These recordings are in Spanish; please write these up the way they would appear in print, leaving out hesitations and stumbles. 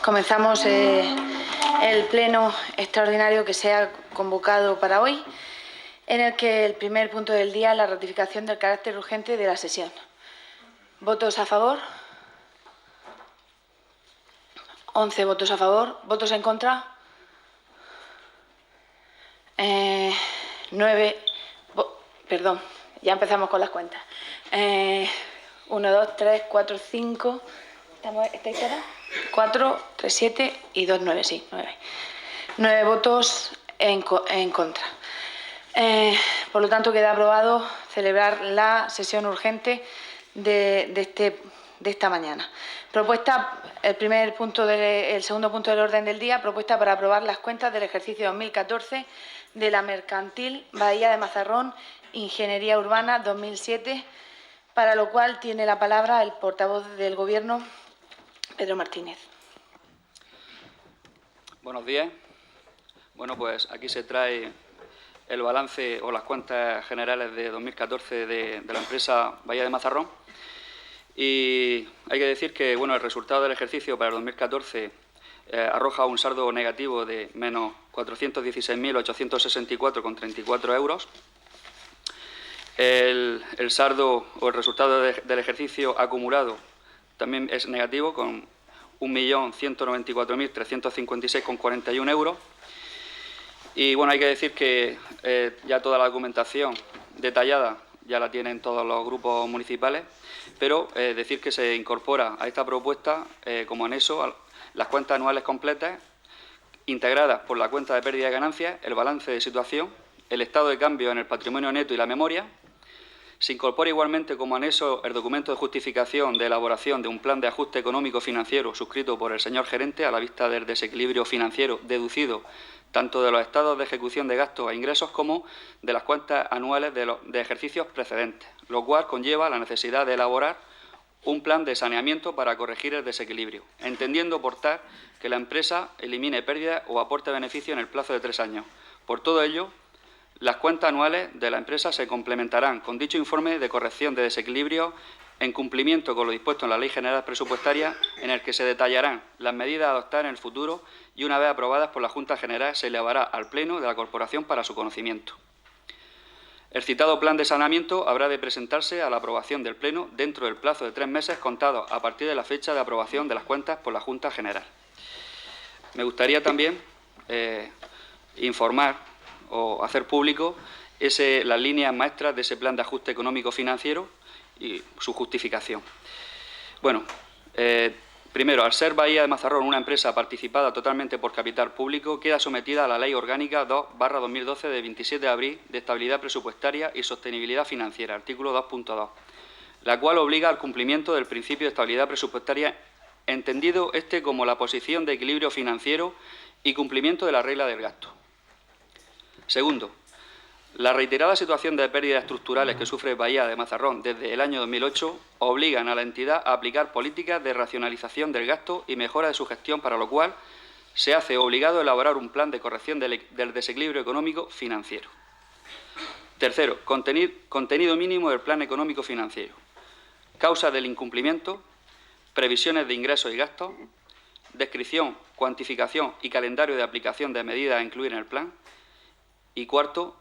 Comenzamos el pleno extraordinario que se ha convocado para hoy, en el que el primer punto del día es la ratificación del carácter urgente de la sesión. ¿Votos a favor? 11 votos a favor. ¿Votos en contra? 9. Perdón, ya empezamos con las cuentas. 1, 2, 3, 4, 5. ¿Estáis todas? 4, 3, 7 y 2, 9, sí, 9. 9 votos en contra. Por lo tanto, queda aprobado celebrar la sesión urgente de esta mañana. Propuesta, el segundo punto del orden del día, propuesta para aprobar las cuentas del ejercicio 2014 de la Mercantil Bahía de Mazarrón, Ingeniería Urbana 2007, para lo cual tiene la palabra el portavoz del Gobierno, Pedro Martínez. Buenos días. Bueno, pues aquí se trae el balance o las cuentas generales de 2014 de la empresa Bahía de Mazarrón. Y hay que decir que el resultado del ejercicio para el 2014 arroja un saldo negativo de menos 416.864,34 euros. El saldo o el resultado del ejercicio acumulado también es negativo, con 1.194.356,41 euros. Y hay que decir que ya toda la documentación detallada ya la tienen todos los grupos municipales, pero decir que se incorpora a esta propuesta como anexo las cuentas anuales completas, integradas por la cuenta de pérdida y ganancias, el balance de situación, el estado de cambio en el patrimonio neto y la memoria. Se incorpora igualmente como anexo el documento de justificación de elaboración de un plan de ajuste económico-financiero suscrito por el señor gerente a la vista del desequilibrio financiero deducido tanto de los estados de ejecución de gastos e ingresos como de las cuentas anuales de ejercicios precedentes, lo cual conlleva la necesidad de elaborar un plan de saneamiento para corregir el desequilibrio, entendiendo por tal que la empresa elimine pérdidas o aporte beneficio en el plazo de 3 años. Por todo ello, las cuentas anuales de la empresa se complementarán con dicho informe de corrección de desequilibrio en cumplimiento con lo dispuesto en la Ley General Presupuestaria, en el que se detallarán las medidas a adoptar en el futuro y, una vez aprobadas por la Junta General, se elevará al Pleno de la Corporación para su conocimiento. El citado plan de saneamiento habrá de presentarse a la aprobación del Pleno dentro del plazo de 3 meses contados a partir de la fecha de aprobación de las cuentas por la Junta General. Me gustaría también informar o hacer público las líneas maestras de ese plan de ajuste económico-financiero y su justificación. Primero, al ser Bahía de Mazarrón una empresa participada totalmente por capital público, queda sometida a la Ley Orgánica 2/2012 de 27 de abril de Estabilidad Presupuestaria y Sostenibilidad Financiera, artículo 2.2, la cual obliga al cumplimiento del principio de estabilidad presupuestaria, entendido como la posición de equilibrio financiero y cumplimiento de la regla del gasto. Segundo, la reiterada situación de pérdidas estructurales que sufre Bahía de Mazarrón desde el año 2008 obligan a la entidad a aplicar políticas de racionalización del gasto y mejora de su gestión, para lo cual se hace obligado a elaborar un plan de corrección del desequilibrio económico financiero. Tercero, contenido mínimo del plan económico financiero, causas del incumplimiento, previsiones de ingresos y gastos, descripción, cuantificación y calendario de aplicación de medidas a incluir en el plan. Y cuarto,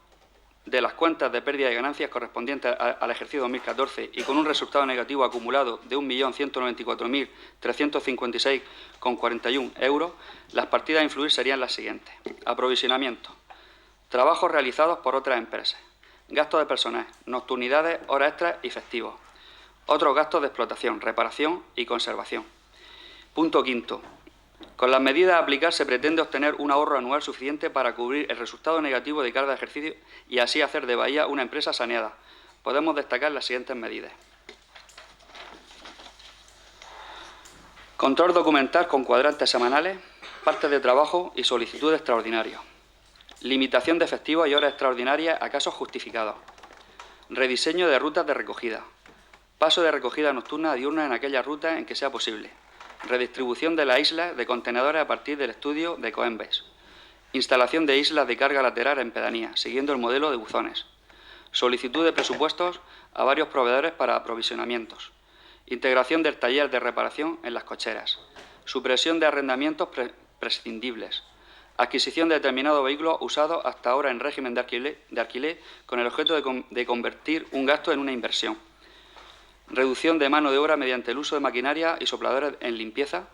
de las cuentas de pérdida y ganancias correspondientes al ejercicio 2014 y con un resultado negativo acumulado de 1.194.356,41 euros, las partidas a influir serían las siguientes: aprovisionamiento, trabajos realizados por otras empresas, gastos de personal, nocturnidades, horas extras y festivos, otros gastos de explotación, reparación y conservación. Punto quinto. Con las medidas a aplicar se pretende obtener un ahorro anual suficiente para cubrir el resultado negativo de cada ejercicio y así hacer de Bahía una empresa saneada. Podemos destacar las siguientes medidas. Control documental con cuadrantes semanales, partes de trabajo y solicitudes extraordinarias. Limitación de efectivos y horas extraordinarias a casos justificados. Rediseño de rutas de recogida. Paso de recogida nocturna a diurna en aquellas rutas en que sea posible. Redistribución de las islas de contenedores a partir del estudio de Coembase. Instalación de islas de carga lateral en pedanías, siguiendo el modelo de buzones. Solicitud de presupuestos a varios proveedores para aprovisionamientos. Integración del taller de reparación en las cocheras. supresión de arrendamientos prescindibles, adquisición de determinados vehículos usados hasta ahora en régimen de alquiler con el objeto de convertir un gasto en una inversión, reducción de mano de obra mediante el uso de maquinaria y sopladores en limpieza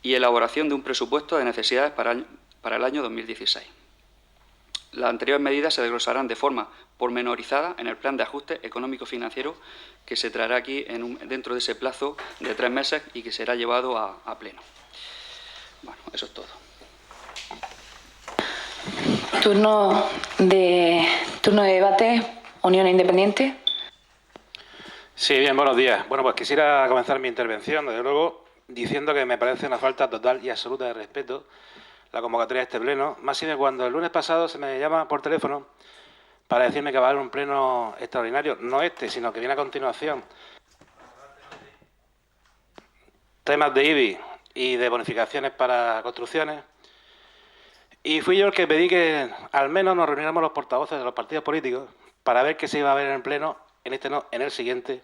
y elaboración de un presupuesto de necesidades para el año 2016. Las anteriores medidas se desglosarán de forma pormenorizada en el plan de ajuste económico-financiero que se traerá aquí dentro de ese plazo de 3 meses y que será llevado a pleno. Bueno, eso es todo. Turno de debate, Unión Independiente. Sí, bien, buenos días. Bueno, pues quisiera comenzar mi intervención, desde luego, diciendo que me parece una falta total y absoluta de respeto la convocatoria de este pleno, más bien cuando el lunes pasado se me llama por teléfono para decirme que va a haber un pleno extraordinario, no este, sino que viene a continuación, temas de IBI y de bonificaciones para construcciones, y fui yo el que pedí que al menos nos reuniéramos los portavoces de los partidos políticos para ver qué se iba a ver en el pleno, en este no, en el siguiente,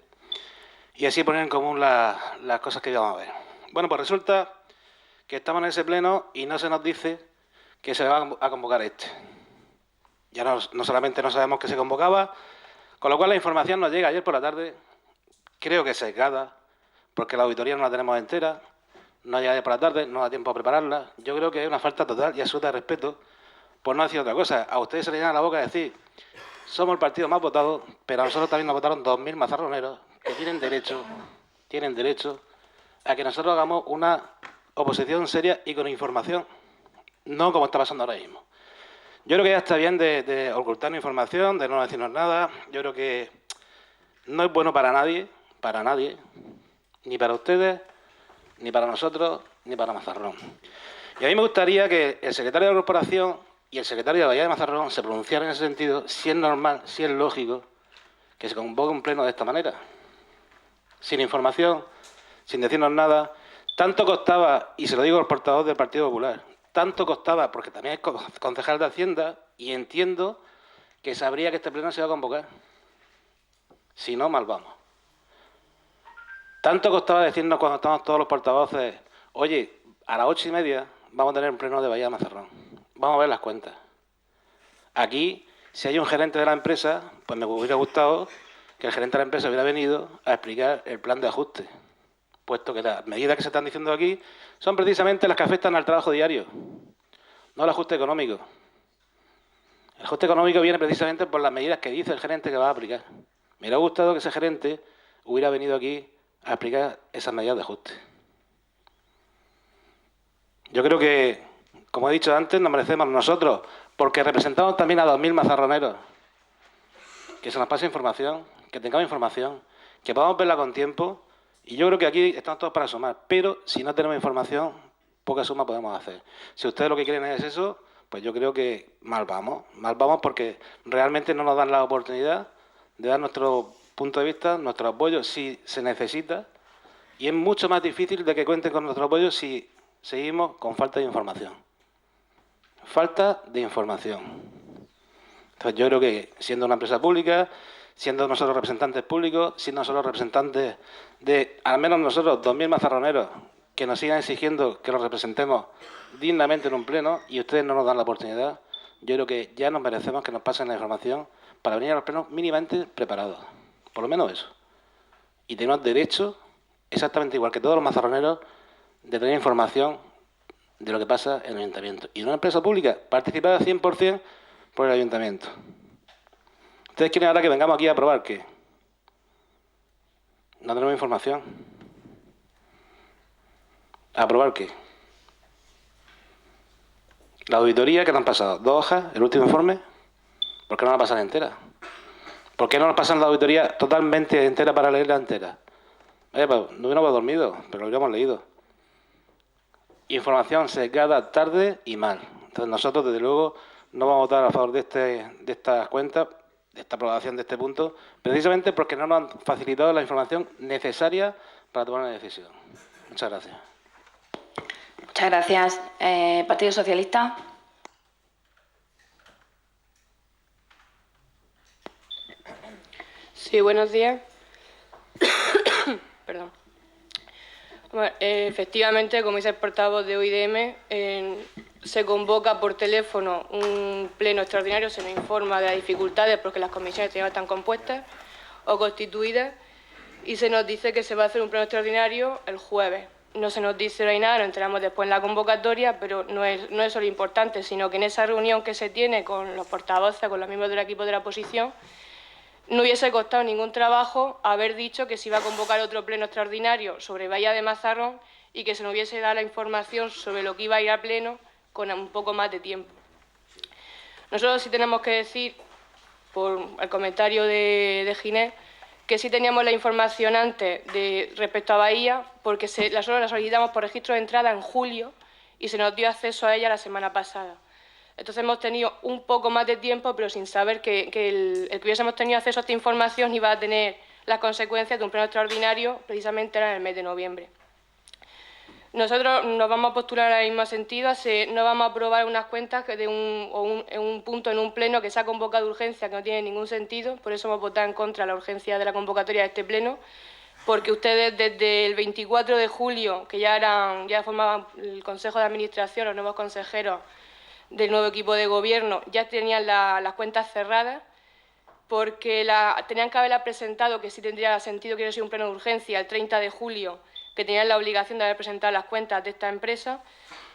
y así poner en común las cosas que íbamos a ver. Bueno, pues resulta que estamos en ese pleno y no se nos dice que se va a convocar este. Ya no solamente no sabemos que se convocaba, con lo cual la información nos llega ayer por la tarde, creo que sesgada, porque la auditoría no la tenemos entera, no llega ayer por la tarde, no da tiempo a prepararla. Yo creo que es una falta total y absoluta de respeto por no decir otra cosa. A ustedes se les llena la boca decir, somos el partido más votado, pero a nosotros también nos votaron 2.000 mazarroneros que tienen derecho a que nosotros hagamos una oposición seria y con información, no como está pasando ahora mismo. Yo creo que ya está bien de ocultar información, de no decirnos nada. Yo creo que no es bueno para nadie, ni para ustedes, ni para nosotros, ni para Mazarrón. Y a mí me gustaría que el secretario de la corporación y el secretario de Bahía de Mazarrón se pronunciaran en ese sentido, si es normal, si es lógico, que se convoque un pleno de esta manera. Sin información, sin decirnos nada. Tanto costaba, y se lo digo al portavoz del Partido Popular, tanto costaba, porque también es concejal de Hacienda, y entiendo que sabría que este pleno se iba a convocar. Si no, mal vamos. Tanto costaba decirnos cuando estamos todos los portavoces, oye, a las 8:30 vamos a tener un pleno de Bahía de Mazarrón. Vamos a ver las cuentas. Aquí, si hay un gerente de la empresa, pues me hubiera gustado que el gerente de la empresa hubiera venido a explicar el plan de ajuste, puesto que las medidas que se están diciendo aquí son precisamente las que afectan al trabajo diario, no el ajuste económico. El ajuste económico viene precisamente por las medidas que dice el gerente que va a aplicar. Me hubiera gustado que ese gerente hubiera venido aquí a explicar esas medidas de ajuste. Yo creo que, como he dicho antes, nos merecemos nosotros, porque representamos también a 2.000 mazarroneros, que se nos pase información, que tengamos información, que podamos verla con tiempo. Y yo creo que aquí estamos todos para sumar, pero si no tenemos información, poca suma podemos hacer. Si ustedes lo que quieren es eso, pues yo creo que mal vamos porque realmente no nos dan la oportunidad de dar nuestro punto de vista, nuestro apoyo si se necesita, y es mucho más difícil de que cuenten con nuestro apoyo si seguimos con falta de información. Falta de información. Entonces yo creo que siendo una empresa pública, siendo nosotros representantes públicos, siendo nosotros representantes de, al menos nosotros, 2.000 mazarroneros, que nos sigan exigiendo que los representemos dignamente en un pleno y ustedes no nos dan la oportunidad, yo creo que ya nos merecemos que nos pasen la información para venir a los plenos mínimamente preparados. Por lo menos eso. Y tenemos derecho, exactamente igual que todos los mazarroneros, de tener información de lo que pasa en el ayuntamiento. Y en una empresa pública participada 100% por el ayuntamiento. ¿Ustedes quieren ahora que vengamos aquí a probar qué? No tenemos información. ¿A probar qué? La auditoría, ¿qué le han pasado? 2 hojas, el último informe. ¿Por qué no la pasan entera? ¿Por qué no nos pasan la auditoría totalmente entera para leerla entera? Pues no hubiéramos dormido, pero lo hubiéramos leído. Información sesgada tarde y mal. Entonces nosotros, desde luego, no vamos a votar a favor de estas cuentas, de esta aprobación de este punto, precisamente porque no nos han facilitado la información necesaria para tomar una decisión. Muchas gracias. Muchas gracias. Partido Socialista. Sí, buenos días. Perdón. Bueno, efectivamente, como dice el portavoz de OIDM, se convoca por teléfono un pleno extraordinario, se nos informa de las dificultades porque las comisiones ya están compuestas o constituidas y se nos dice que se va a hacer un pleno extraordinario el jueves. No se nos dice, no hay nada, nos enteramos después en la convocatoria, pero no es eso lo importante, sino que en esa reunión que se tiene con los portavoces, con los miembros del equipo de la oposición, no hubiese costado ningún trabajo haber dicho que se iba a convocar otro pleno extraordinario sobre Bahía de Mazarrón y que se nos hubiese dado la información sobre lo que iba a ir a pleno con un poco más de tiempo. Nosotros sí tenemos que decir, por el comentario de Ginés, que sí teníamos la información antes respecto a Bahía, porque nosotros la solicitamos por registro de entrada en julio y se nos dio acceso a ella la semana pasada. Entonces hemos tenido un poco más de tiempo, pero sin saber que el que hubiésemos tenido acceso a esta información iba a tener las consecuencias de un pleno extraordinario, precisamente era en el mes de noviembre. Nosotros nos vamos a postular en el mismo sentido, no vamos a aprobar unas cuentas en un punto en un pleno que se ha convocado de urgencia, que no tiene ningún sentido, por eso hemos votado en contra de la urgencia de la convocatoria de este pleno, porque ustedes desde el 24 de julio, que ya formaban el Consejo de Administración, los nuevos consejeros del nuevo equipo de gobierno, ya tenían las cuentas cerradas, porque tenían que haberla presentado, que sí tendría sentido que hubiera sido un pleno de urgencia, el 30 de julio, que tenían la obligación de haber presentado las cuentas de esta empresa,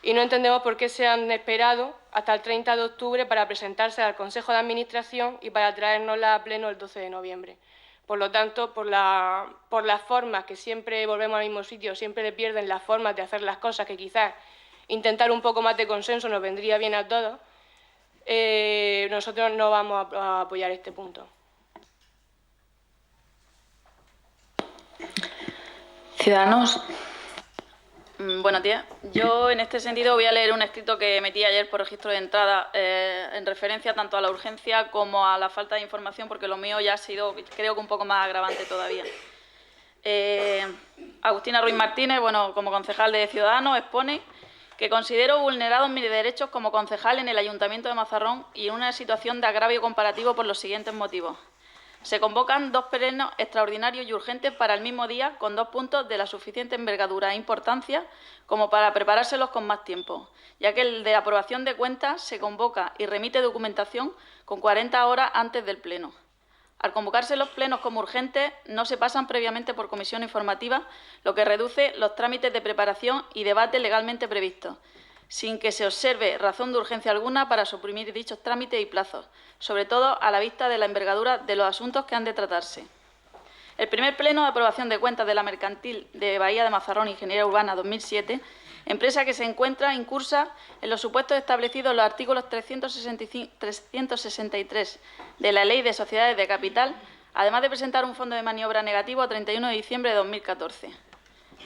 y no entendemos por qué se han esperado hasta el 30 de octubre para presentarse al Consejo de Administración y para traérnosla a pleno el 12 de noviembre. Por lo tanto, por las formas, que siempre volvemos al mismo sitio, siempre le pierden las formas de hacer las cosas, que quizás intentar un poco más de consenso nos vendría bien a todos, nosotros no vamos a apoyar este punto. Ciudadanos. Buenos días. Yo, en este sentido, voy a leer un escrito que emití ayer por registro de entrada en referencia tanto a la urgencia como a la falta de información, porque lo mío ya ha sido, creo que un poco más agravante todavía. Agustina Ruiz Martínez, como concejal de Ciudadanos, expone que considero vulnerados mis derechos como concejal en el Ayuntamiento de Mazarrón y en una situación de agravio comparativo por los siguientes motivos. Se convocan 2 plenos extraordinarios y urgentes para el mismo día, con 2 puntos de la suficiente envergadura e importancia como para preparárselos con más tiempo, ya que el de la aprobación de cuentas se convoca y remite documentación con 40 horas antes del pleno. Al convocarse los plenos como urgentes, no se pasan previamente por comisión informativa, lo que reduce los trámites de preparación y debate legalmente previstos, sin que se observe razón de urgencia alguna para suprimir dichos trámites y plazos, sobre todo a la vista de la envergadura de los asuntos que han de tratarse. El primer pleno de aprobación de cuentas de la Mercantil de Bahía de Mazarrón Ingeniería Urbana 2007, empresa que se encuentra incursa en los supuestos establecidos en los artículos 363 de la Ley de Sociedades de Capital, además de presentar un fondo de maniobra negativo a 31 de diciembre de 2014.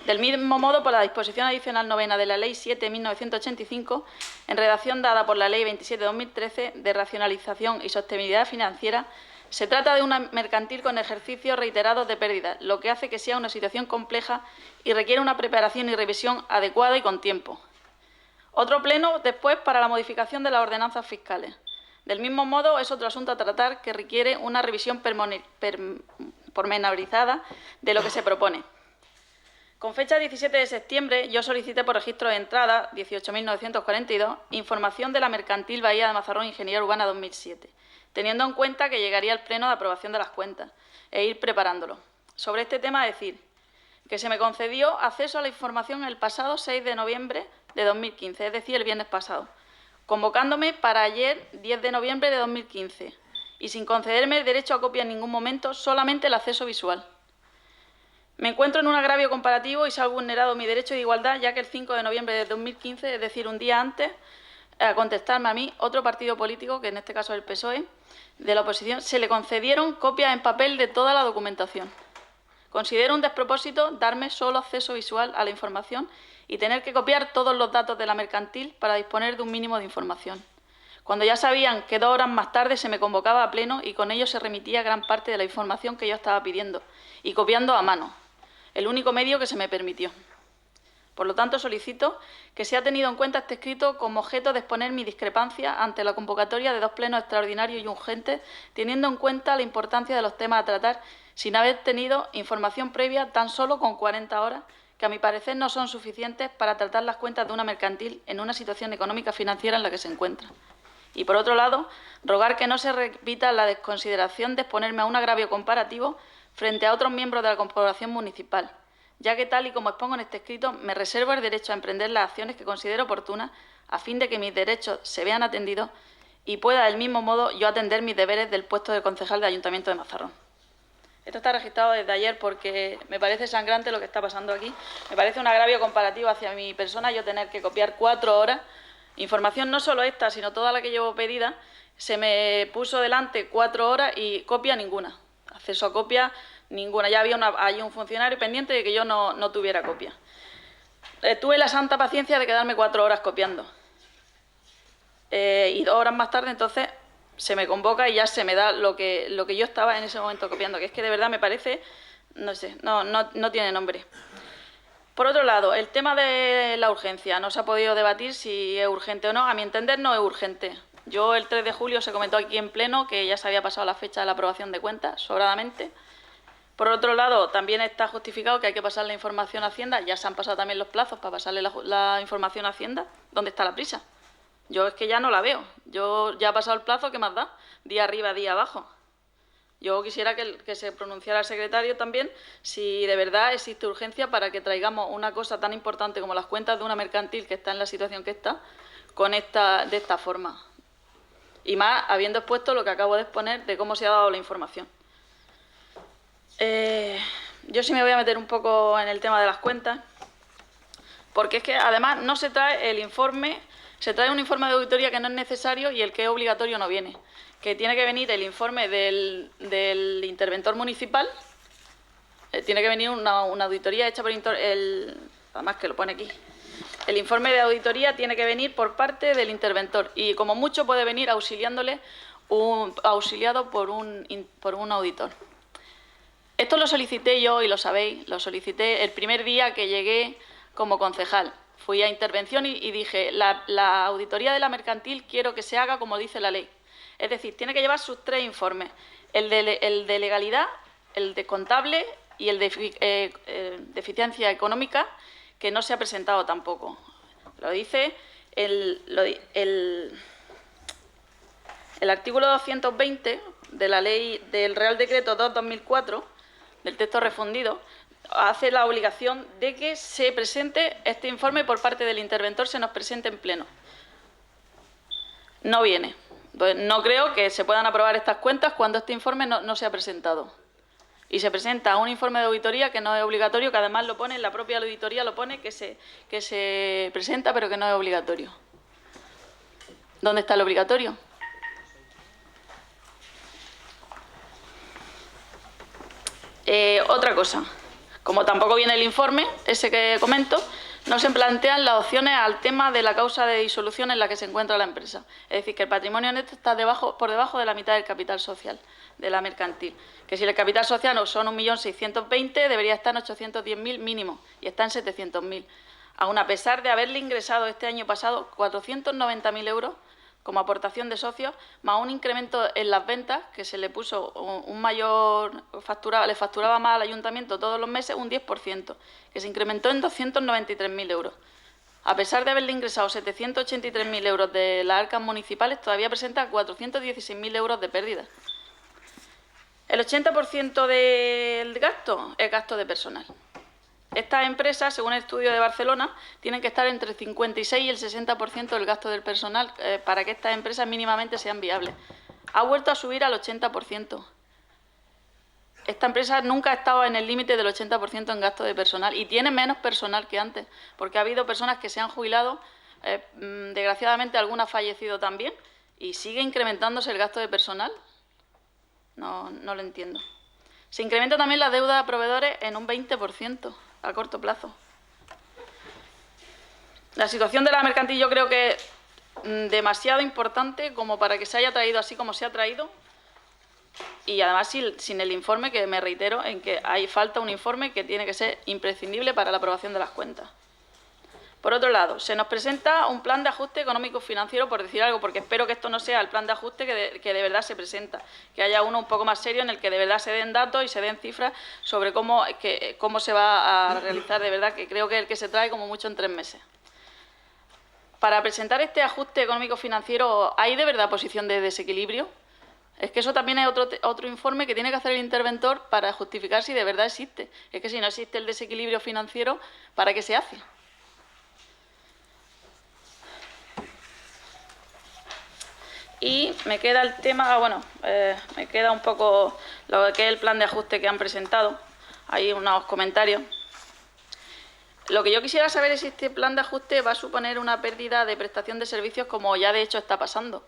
Del mismo modo, por la disposición adicional 9ª de la Ley 7/1985, en redacción dada por la Ley 27/2013 de racionalización y sostenibilidad financiera, se trata de una mercantil con ejercicios reiterados de pérdidas, lo que hace que sea una situación compleja y requiere una preparación y revisión adecuada y con tiempo. Otro pleno después para la modificación de las ordenanzas fiscales. Del mismo modo, es otro asunto a tratar que requiere una revisión pormenorizada de lo que se propone. Con fecha 17 de septiembre, yo solicité por registro de entrada 18.942 información de la Mercantil Bahía de Mazarrón Ingeniería Urbana 2007, teniendo en cuenta que llegaría al pleno de aprobación de las cuentas e ir preparándolo. Sobre este tema, decir que se me concedió acceso a la información el pasado 6 de noviembre de 2015, es decir, el viernes pasado, convocándome para ayer, 10 de noviembre de 2015, y sin concederme el derecho a copia en ningún momento, solamente el acceso visual. Me encuentro en un agravio comparativo y se ha vulnerado mi derecho de igualdad, ya que el 5 de noviembre de 2015, es decir, un día antes, a contestarme a mí, otro partido político, que en este caso es el PSOE, de la oposición, se le concedieron copias en papel de toda la documentación. Considero un despropósito darme solo acceso visual a la información y tener que copiar todos los datos de la mercantil para disponer de un mínimo de información, cuando ya sabían que 2 horas más tarde se me convocaba a pleno y con ello se remitía gran parte de la información que yo estaba pidiendo y copiando a mano, el único medio que se me permitió. Por lo tanto, solicito que sea tenido en cuenta este escrito como objeto de exponer mi discrepancia ante la convocatoria de 2 plenos extraordinarios y urgentes, teniendo en cuenta la importancia de los temas a tratar, sin haber tenido información previa tan solo con 40 horas, que a mi parecer no son suficientes para tratar las cuentas de una mercantil en una situación económica financiera en la que se encuentra. Y, por otro lado, rogar que no se repita la desconsideración de exponerme a un agravio comparativo frente a otros miembros de la corporación municipal, ya que, tal y como expongo en este escrito, me reservo el derecho a emprender las acciones que considero oportunas a fin de que mis derechos se vean atendidos y pueda, del mismo modo, yo atender mis deberes del puesto de concejal del Ayuntamiento de Mazarrón. Esto está registrado desde ayer porque me parece sangrante lo que está pasando aquí. Me parece un agravio comparativo hacia mi persona yo tener que copiar 4 horas. Información no solo esta, sino toda la que llevo pedida. Se me puso delante 4 horas y copia ninguna. Acceso a copia ninguna. Ya había hay un funcionario pendiente de que yo no tuviera copia. Tuve la santa paciencia de quedarme 4 horas copiando. Y 2 horas más tarde, entonces, se me convoca y ya se me da lo que yo estaba en ese momento copiando, que es que de verdad me parece, no sé, no tiene nombre. Por otro lado, el tema de la urgencia. No se ha podido debatir si es urgente o no. A mi entender, no es urgente. Yo el 3 de julio se comentó aquí en pleno que ya se había pasado la fecha de la aprobación de cuentas, sobradamente. Por otro lado, también está justificado que hay que pasar la información a Hacienda. Ya se han pasado también los plazos para pasarle la información a Hacienda. ¿Dónde está la prisa? Yo es que ya no la veo. Yo ya ha pasado el plazo, ¿qué más da? Día arriba, día abajo. Yo quisiera que se pronunciara el secretario también si de verdad existe urgencia para que traigamos una cosa tan importante como las cuentas de una mercantil que está en la situación que está, de esta forma. Y más habiendo expuesto lo que acabo de exponer de cómo se ha dado la información. Yo sí me voy a meter un poco en el tema de las cuentas, porque es que además no se trae el informe. Se trae un informe de auditoría que no es necesario y el que es obligatorio no viene. Que tiene que venir el informe del interventor municipal, tiene que venir una auditoría hecha por además que lo pone aquí. El informe de auditoría tiene que venir por parte del interventor y como mucho puede venir auxiliado por un auditor. Esto lo solicité yo y lo sabéis, lo solicité el primer día que llegué como concejal. Fui a intervención y dije, la auditoría de la mercantil quiero que se haga como dice la ley. Es decir, tiene que llevar sus 3 informes, el de legalidad, el de contable y el de eficiencia económica, que no se ha presentado tampoco. Lo dice el artículo 220 de la ley del Real Decreto 2/2004, del texto refundido, hace la obligación de que se presente este informe por parte del interventor, se nos presente en pleno. No viene. Pues no creo que se puedan aprobar estas cuentas cuando este informe no se ha presentado. Y se presenta un informe de auditoría que no es obligatorio, que además lo pone en la propia auditoría, lo pone que se presenta pero que no es obligatorio. ¿Dónde está el obligatorio? Otra cosa. Como tampoco viene el informe, ese que comento, no se plantean las opciones al tema de la causa de disolución en la que se encuentra la empresa. Es decir, que el patrimonio neto está por debajo de la mitad del capital social de la mercantil. Que si el capital social son 1.620.000, debería estar en 810.000 mínimo y está en 700.000. Aún a pesar de haberle ingresado este año pasado 490.000 euros como aportación de socios, más un incremento en las ventas, que se le puso un mayor, le facturaba más al ayuntamiento todos los meses un 10%, que se incrementó en 293.000 euros. A pesar de haberle ingresado 783.000 euros de las arcas municipales, todavía presenta 416.000 euros de pérdida. El 80% del gasto es gasto de personal. Estas empresas, según el estudio de Barcelona, tienen que estar entre el 56 y el 60% del gasto del personal para que estas empresas mínimamente sean viables. Ha vuelto a subir al 80%. Esta empresa nunca ha estado en el límite del 80% en gasto de personal y tiene menos personal que antes, porque ha habido personas que se han jubilado, desgraciadamente alguna ha fallecido también, y sigue incrementándose el gasto de personal. No lo entiendo. Se incrementa también la deuda a proveedores en un 20%. A corto plazo. La situación de la mercantil yo creo que es demasiado importante como para que se haya traído así como se ha traído y además sin el informe, que me reitero en que hay falta un informe que tiene que ser imprescindible para la aprobación de las cuentas. Por otro lado, se nos presenta un plan de ajuste económico-financiero, por decir algo, porque espero que esto no sea el plan de ajuste que de verdad se presenta, que haya uno un poco más serio en el que de verdad se den datos y se den cifras sobre cómo se va a realizar de verdad, que creo que es el que se trae como mucho en 3 meses. Para presentar este ajuste económico-financiero, ¿hay de verdad posición de desequilibrio? Es que eso también es otro informe que tiene que hacer el interventor para justificar si de verdad existe. Es que si no existe el desequilibrio financiero, ¿para qué se hace? Y me queda el tema, me queda un poco lo que es el plan de ajuste que han presentado. Hay unos comentarios. Lo que yo quisiera saber es si este plan de ajuste va a suponer una pérdida de prestación de servicios como ya de hecho está pasando.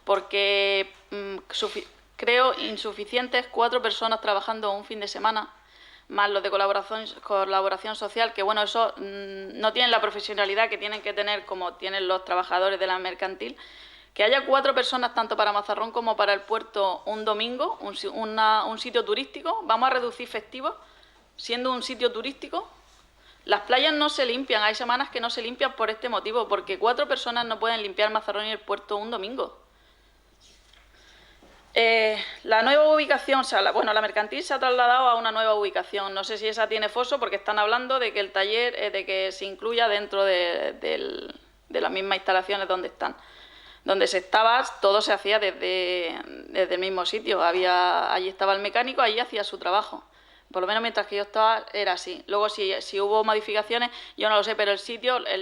Porque creo insuficientes 4 personas trabajando un fin de semana, más los de colaboración social, que bueno, eso no tienen la profesionalidad que tienen que tener como tienen los trabajadores de la mercantil. Que haya 4 personas tanto para Mazarrón como para el puerto un domingo, un sitio turístico, vamos a reducir festivos, siendo un sitio turístico. Las playas no se limpian, hay semanas que no se limpian por este motivo, porque 4 personas no pueden limpiar Mazarrón y el puerto un domingo. La nueva ubicación, la mercantil se ha trasladado a una nueva ubicación. No sé si esa tiene foso, porque están hablando de que el taller, de que se incluya dentro de las mismas instalaciones donde están. Donde se estaba, todo se hacía desde el mismo sitio. Allí estaba el mecánico, allí hacía su trabajo. Por lo menos mientras que yo estaba era así. Luego si hubo modificaciones, yo no lo sé, pero el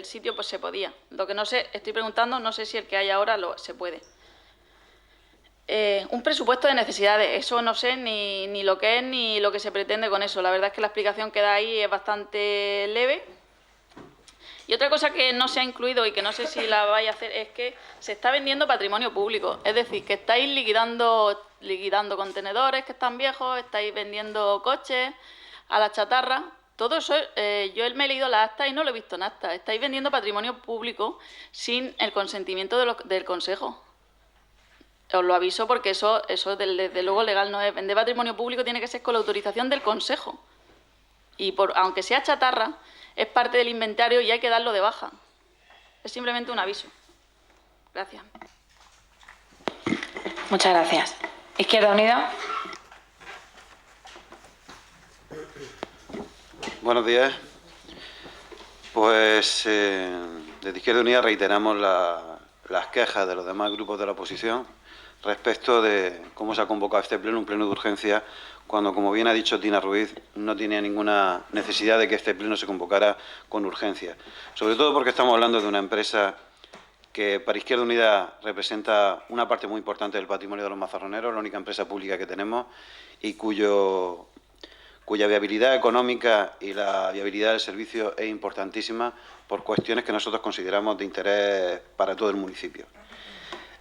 sitio pues se podía. Lo que no sé, estoy preguntando, no sé si el que hay ahora se puede. Un presupuesto de necesidades, eso no sé ni lo que es ni lo que se pretende con eso. La verdad es que la explicación que da ahí es bastante leve. Y otra cosa que no se ha incluido y que no sé si la vais a hacer es que se está vendiendo patrimonio público. Es decir, que estáis liquidando contenedores que están viejos, estáis vendiendo coches a la chatarra. Todo eso, yo me he leído las actas y no lo he visto en actas. Estáis vendiendo patrimonio público sin el consentimiento del Consejo. Os lo aviso porque eso desde luego legal no es. Vender patrimonio público tiene que ser con la autorización del Consejo. Y aunque sea chatarra, es parte del inventario y hay que darlo de baja. Es simplemente un aviso. Gracias. Muchas gracias. Izquierda Unida. Buenos días. Pues desde Izquierda Unida reiteramos las quejas de los demás grupos de la oposición respecto de cómo se ha convocado este pleno, un pleno de urgencia, cuando, como bien ha dicho Tina Ruiz, no tenía ninguna necesidad de que este pleno se convocara con urgencia. Sobre todo porque estamos hablando de una empresa que para Izquierda Unida representa una parte muy importante del patrimonio de los mazarroneros, la única empresa pública que tenemos y cuya viabilidad económica y la viabilidad del servicio es importantísima por cuestiones que nosotros consideramos de interés para todo el municipio.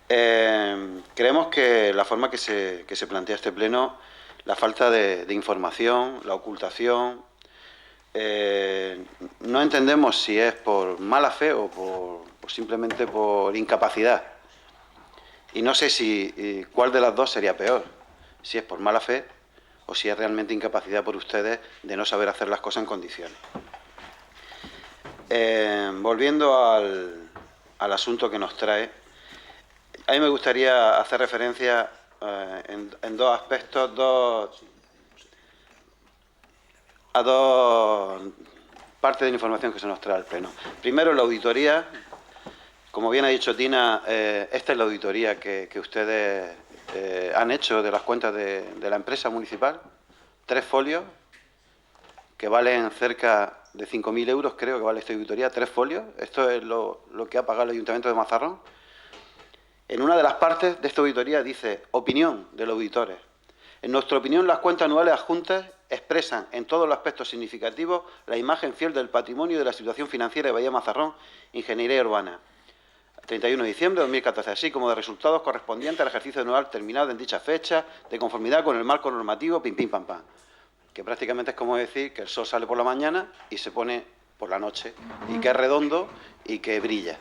Creemos que la forma que se plantea este pleno, la falta de información, la ocultación, no entendemos si es por mala fe o simplemente por incapacidad. Y no sé cuál de las dos sería peor, si es por mala fe o si es realmente incapacidad por ustedes de no saber hacer las cosas en condiciones. Volviendo al asunto que nos trae, a mí me gustaría hacer referencia en 2 aspectos, a 2 partes de la información que se nos trae al pleno. Primero, la auditoría. Como bien ha dicho Tina, esta es la auditoría que ustedes han hecho de las cuentas de la empresa municipal. 3 folios que valen cerca de 5.000 euros, creo que vale esta auditoría. 3 folios. Esto es lo que ha pagado el Ayuntamiento de Mazarrón. En una de las partes de esta auditoría dice opinión de los auditores. En nuestra opinión, las cuentas anuales adjuntas expresan en todos los aspectos significativos la imagen fiel del patrimonio y de la situación financiera de Bahía Mazarrón, Ingeniería Urbana, 31 de diciembre de 2014, así como de resultados correspondientes al ejercicio anual terminado en dicha fecha, de conformidad con el marco normativo, pim, pim, pam, pam. Que prácticamente es como decir que el sol sale por la mañana y se pone por la noche, y que es redondo y que brilla.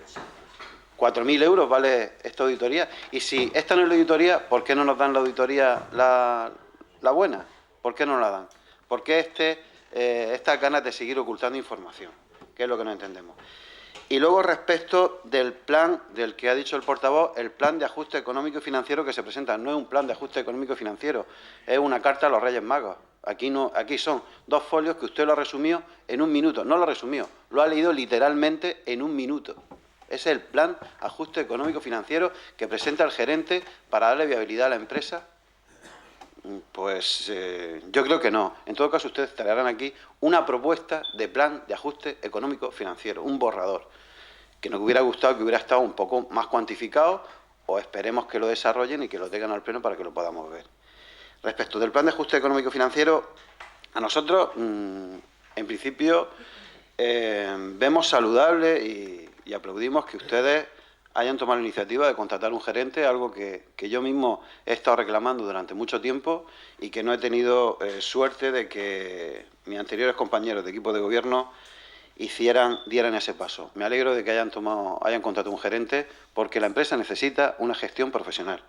4.000 euros vale esta auditoría. Y si esta no es la auditoría, ¿por qué no nos dan la auditoría la buena? ¿Por qué no la dan? ¿Por qué estas ganas de seguir ocultando información? Que es lo que no entendemos. Y luego, respecto del plan del que ha dicho el portavoz, el plan de ajuste económico y financiero que se presenta no es un plan de ajuste económico y financiero, es una carta a los Reyes Magos. Aquí son 2 folios que usted lo ha resumido en 1 minuto. No lo ha resumido, lo ha leído literalmente en 1 minuto. Ese es el plan ajuste económico y financiero que presenta el gerente para darle viabilidad a la empresa. Pues yo creo que no. En todo caso, ustedes traerán aquí una propuesta de plan de ajuste económico-financiero, un borrador, que nos hubiera gustado que hubiera estado un poco más cuantificado, o esperemos que lo desarrollen y que lo tengan al pleno para que lo podamos ver. Respecto del plan de ajuste económico-financiero, a nosotros, en principio, vemos saludable y aplaudimos que ustedes hayan tomado la iniciativa de contratar un gerente, algo que yo mismo he estado reclamando durante mucho tiempo y que no he tenido suerte de que mis anteriores compañeros de equipo de gobierno dieran ese paso. Me alegro de que hayan contratado un gerente porque la empresa necesita una gestión profesional.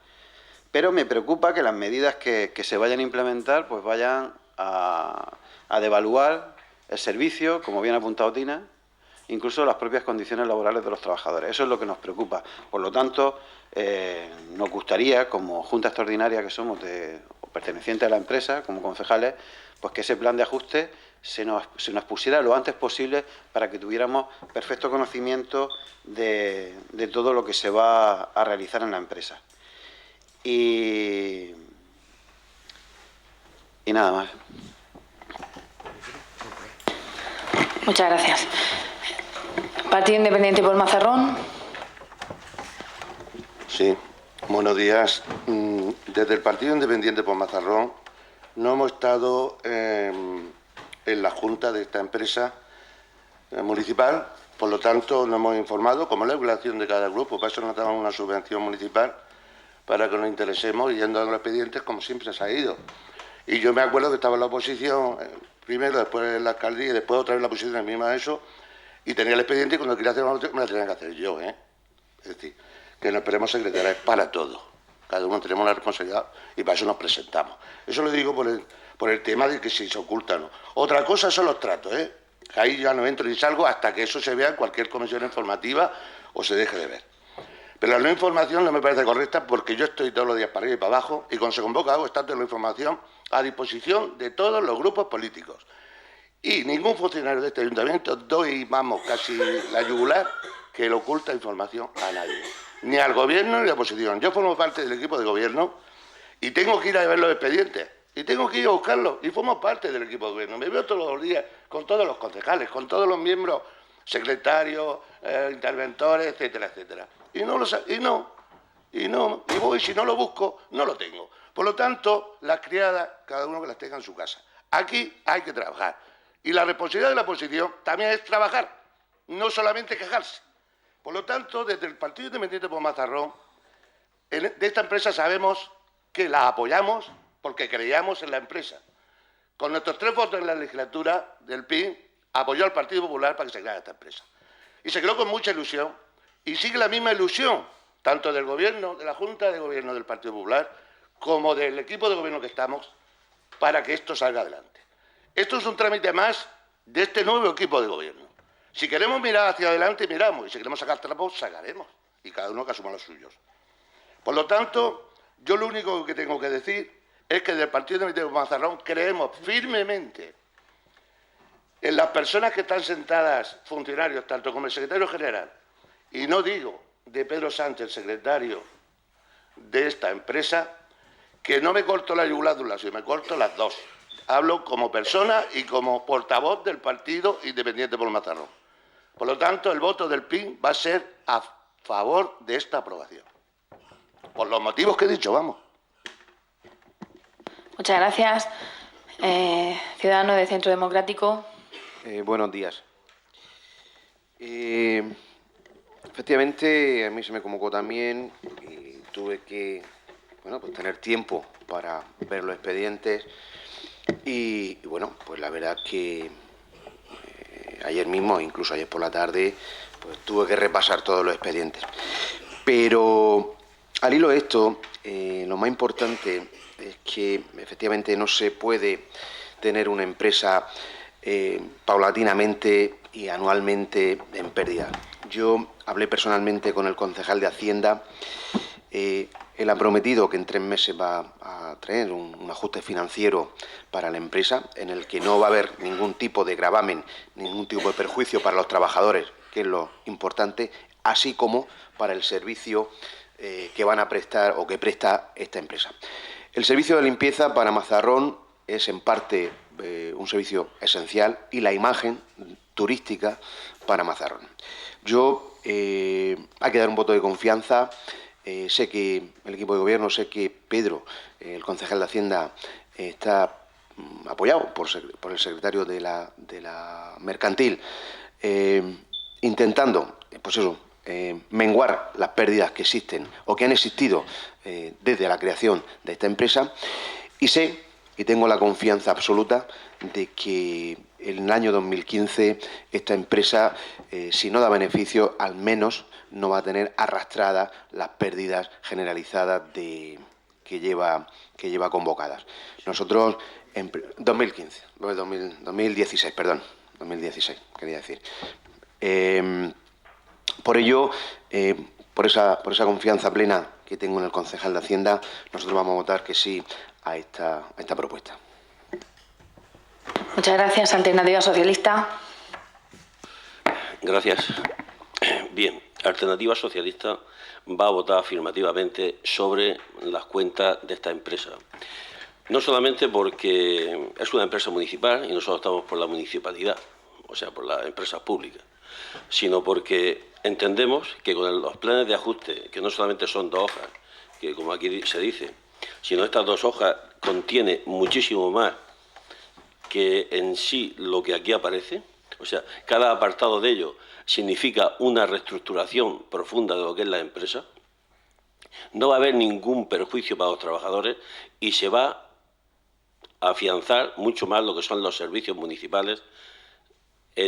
Pero me preocupa que las medidas que se vayan a implementar pues vayan a devaluar el servicio, como bien ha apuntado Tina, incluso las propias condiciones laborales de los trabajadores. Eso es lo que nos preocupa. Por lo tanto, nos gustaría, como Junta Extraordinaria que somos pertenecientes a la empresa, como concejales, pues que ese plan de ajuste se nos pusiera lo antes posible para que tuviéramos perfecto conocimiento de todo lo que se va a realizar en la empresa. Y nada más. Muchas gracias. Partido Independiente por Mazarrón. Sí, buenos días. Desde el Partido Independiente por Mazarrón no hemos estado en la junta de esta empresa municipal, por lo tanto no hemos informado, como es la regulación de cada grupo, para eso nos damos una subvención municipal para que nos interesemos yendo a los expedientes como siempre se ha ido. Y yo me acuerdo que estaba en la oposición, primero, después en la alcaldía y después otra vez en la oposición, en misma eso, y tenía el expediente y cuando quería hacer una otra me la tenía que hacer yo, Es decir, que no esperemos secretarias para todo. Cada uno tenemos una responsabilidad y para eso nos presentamos. Eso lo digo por el tema de que si se oculta o no. Otra cosa son los tratos, Que ahí ya no entro ni salgo hasta que eso se vea en cualquier comisión informativa o se deje de ver. Pero la no información no me parece correcta porque yo estoy todos los días para arriba y para abajo y cuando se convoca hago estado de la información a disposición de todos los grupos políticos. Y ningún funcionario de este ayuntamiento doy, vamos, casi la yugular que le oculta información a nadie. Ni al gobierno ni a la oposición. Yo formo parte del equipo de gobierno y tengo que ir a ver los expedientes. Y tengo que ir a buscarlos. Y formo parte del equipo de gobierno. Me veo todos los días con todos los concejales, con todos los miembros, secretarios, interventores, etcétera, etcétera. Y voy, si no lo busco, no lo tengo. Por lo tanto, las criadas, cada uno que las tenga en su casa. Aquí hay que trabajar. Y la responsabilidad de la oposición también es trabajar, no solamente quejarse. Por lo tanto, desde el Partido Independiente por Mazarrón, de esta empresa sabemos que la apoyamos porque creíamos en la empresa. Con nuestros 3 votos en la legislatura del PIN, apoyó al Partido Popular para que se creara esta empresa. Y se creó con mucha ilusión, y sigue la misma ilusión, tanto del Gobierno, de la Junta de Gobierno del Partido Popular, como del equipo de gobierno que estamos, para que esto salga adelante. Esto es un trámite más de este nuevo equipo de gobierno. Si queremos mirar hacia adelante, miramos, y si queremos sacar trapos, sacaremos, y cada uno que asuma los suyos. Por lo tanto, yo lo único que tengo que decir es que del Partido Independiente por Mazarrón creemos firmemente en las personas que están sentadas, funcionarios, tanto como el secretario general, y no digo de Pedro Sánchez, secretario de esta empresa, que no me corto la yugular de un lado, sino me corto las dos. Hablo como persona y como portavoz del Partido Independiente por Mazarrón. Por lo tanto, el voto del PIN va a ser a favor de esta aprobación. Por los motivos que he dicho, vamos. Muchas gracias. Ciudadano de Centro Democrático. Buenos días. Efectivamente, a mí se me convocó también y tuve que pues tener tiempo para ver los expedientes y bueno, pues la verdad que ayer mismo, incluso ayer por la tarde, pues tuve que repasar todos los expedientes. Pero al hilo de esto, lo más importante es que efectivamente no se puede tener una empresa paulatinamente y anualmente en pérdida. yo hablé personalmente con el concejal de Hacienda. Él ha prometido que en 3 meses va a traer un ajuste financiero para la empresa, en el que no va a haber ningún tipo de gravamen, ningún tipo de perjuicio para los trabajadores, que es lo importante, así como para el servicio que van a prestar o que presta esta empresa. El servicio de limpieza para Mazarrón es en parte un servicio esencial y la imagen turística para Mazarrón. Yo hay que dar un voto de confianza. Sé que el equipo de gobierno, sé que Pedro, el concejal de Hacienda, está apoyado por el secretario de la mercantil, intentando, pues eso, menguar las pérdidas que existen o que han existido desde la creación de esta empresa, y sé y tengo la confianza absoluta de que en el año 2015 esta empresa, si no da beneficio, al menos no va a tener arrastradas las pérdidas generalizadas que lleva convocadas. Nosotros, en 2016, quería decir. Por ello, por esa confianza plena que tengo en el concejal de Hacienda, nosotros vamos a votar que sí a esta propuesta. Muchas gracias. Alternativa Socialista. Gracias. Bien, Alternativa Socialista va a votar afirmativamente sobre las cuentas de esta empresa. No solamente porque es una empresa municipal y nosotros estamos por la municipalidad, o sea, por las empresas públicas, sino porque entendemos que con los planes de ajuste, que no solamente son 2 hojas, que como aquí se dice, sino estas 2 hojas contiene muchísimo más que en sí lo que aquí aparece. O sea, cada apartado de ello significa una reestructuración profunda de lo que es la empresa. No va a haber ningún perjuicio para los trabajadores y se va a afianzar mucho más lo que son los servicios municipales,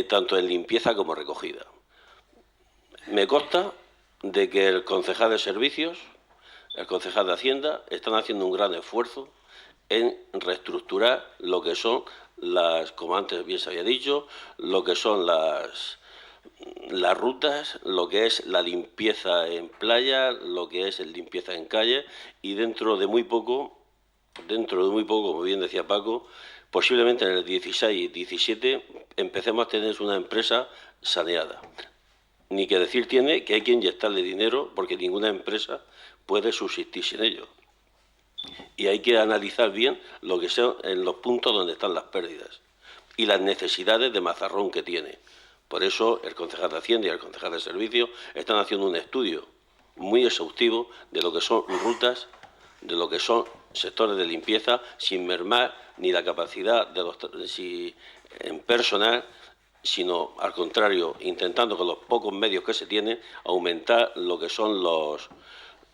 tanto en limpieza como recogida. Me consta de que el concejal de servicios, el concejal de Hacienda, están haciendo un gran esfuerzo en reestructurar lo que son las, como antes bien se había dicho, lo que son las rutas, lo que es la limpieza en playa, lo que es la limpieza en calle, y dentro de muy poco, como bien decía Paco, posiblemente en el 16 y 17 empecemos a tener una empresa saneada. Ni que decir tiene que hay que inyectarle dinero porque ninguna empresa puede subsistir sin ello. Y hay que analizar bien lo que sean en los puntos donde están las pérdidas y las necesidades de Mazarrón que tiene. Por eso el concejal de Hacienda y el concejal de Servicios están haciendo un estudio muy exhaustivo de lo que son rutas, de lo que son sectores de limpieza, sin mermar ni la capacidad de en personal, sino al contrario, intentando con los pocos medios que se tienen aumentar lo que son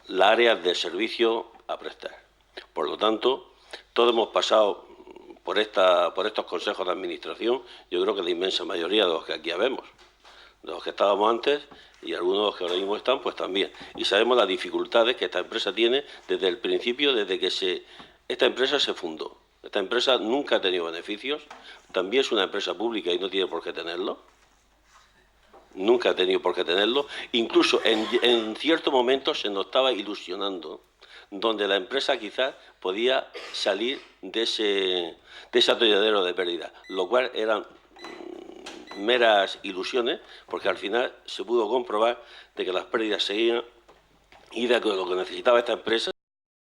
las áreas de servicio a prestar. Por lo tanto, todos hemos pasado por estos consejos de administración, yo creo que la inmensa mayoría de los que aquí habemos, de los que estábamos antes y algunos de los que ahora mismo están, pues también. Y sabemos las dificultades que esta empresa tiene desde el principio, desde que esta empresa se fundó. Esta empresa nunca ha tenido beneficios, también es una empresa pública y no tiene por qué tenerlo. Nunca ha tenido por qué tenerlo. Incluso en ciertos momentos se nos estaba ilusionando, donde la empresa quizás podía salir de ese atolladero de pérdida, lo cual eran meras ilusiones, porque al final se pudo comprobar de que las pérdidas seguían y de que lo que necesitaba esta empresa